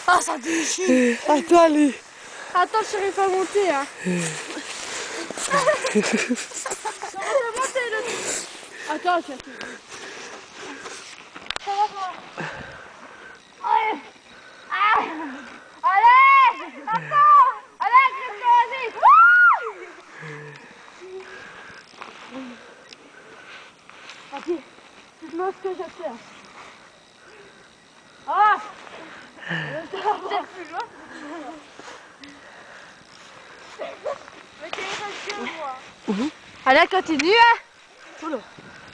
Ah, ça déchire. Attends, allez. Attends, je n'arrive pas à monter. Hein. Comment t'as monté le... Attends, je vais... Ça va pas. Allez. Ah. Allez. Attends. Allez, Christophe, vas-y. Ok, dites-moi ce que je fais. Ah. Peut-être plus loin. Mais t'es que moi. Allez, continue, hein. Oula.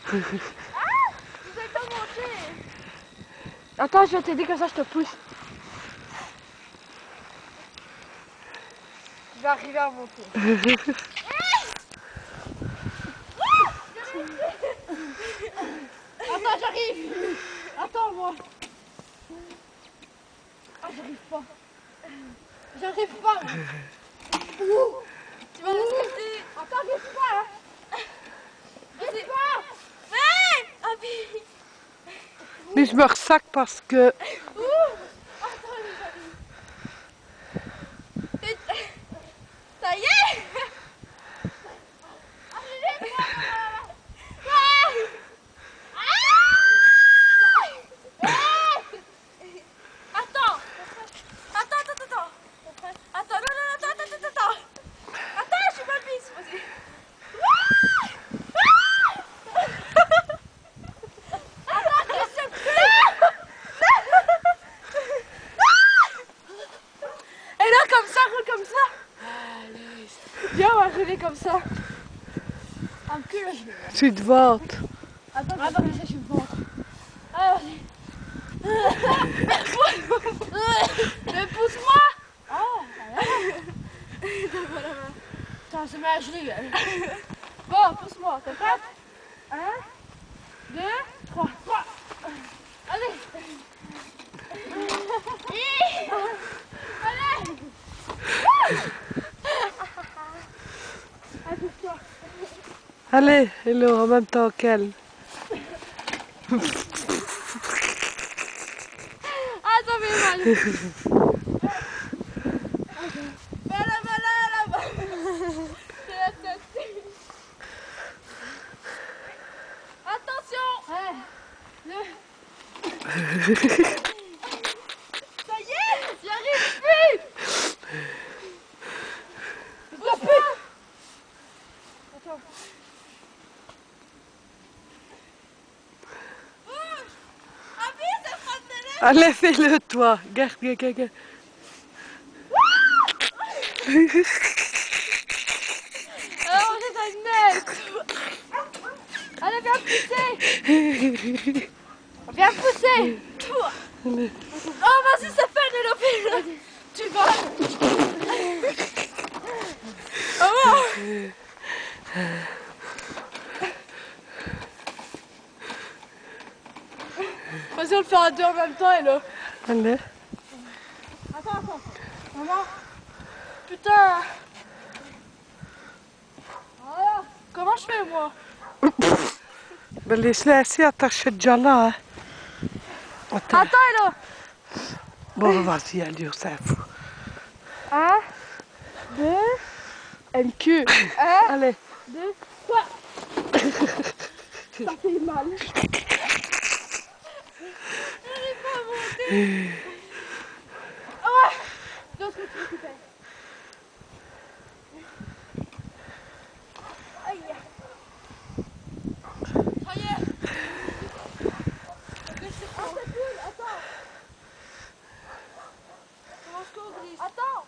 Ah, vous avez pas monté. Attends, je vais t'aider comme ça, je te pousse. Je vais arriver à monter. Attends, j'arrive. Attends-moi. Ah, j'arrive pas. J'arrive pas. Ouh. Tu vas respecter. Attends, j'arrive pas. Hein. Vas-y. Hey, Abby. Mais je me ressac parce que... Attends, j'arrive. Ça y est. Viens, on va rouler comme ça. Un cul là, je vais. Tu te vantes. Attends, je suis de ventre. Ah, vas-y. Mais pousse-moi. Ah, voilà. Attends, c'est ma gelée. Bon, pousse-moi, t'es prête? 1, 2, 3. Allez. Allez. Allez, hello, en même temps qu'elle. Ah, ça fait mal. Là-bas. C'est la tête. Attention. Ça y est, j'y arrive plus. Attends. Allez, fais-le toi. Garde. Alors, j'ai ta nette. Allez, viens pousser. Viens pousser. Allez. Oh, vas-y, c'est fait, Nélope. Tu vas. Oh. Vas-y, on le fait à deux en même temps, Hello. Allez. Attends. Maman. Putain. Voilà. Comment je fais, moi? Ben laisse-les assis attachés déjà là. Hein. Attends, Hello. Bon, vas-y, allez, ça fout. 1, 2, MQ. 1, Allez. 2, 3. Ça fait mal. J'arrive pas à monter. Ouais. D'autres que tu récupères. Aïe. Ça y est. C'est cool, attends. Comment je conduis? Attends.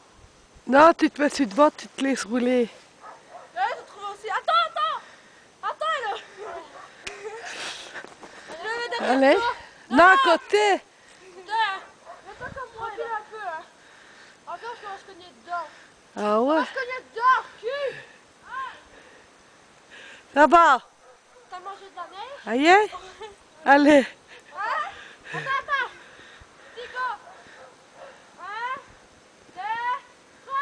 Non, tu te mets sur devant, tu te laisses rouler. Là, je trouve aussi. Attends, là. Je vais mettre Allez. Non, à côté. Mets-toi comme moi, là. Un peu, hein. Encore, je vais se cogner dedans. Ah ouais. On va se cogner dedans, cul. Là-bas. T'as mangé de la neige? Aïe. Allez. Hein? Attends. Tico. 1, 2, 3.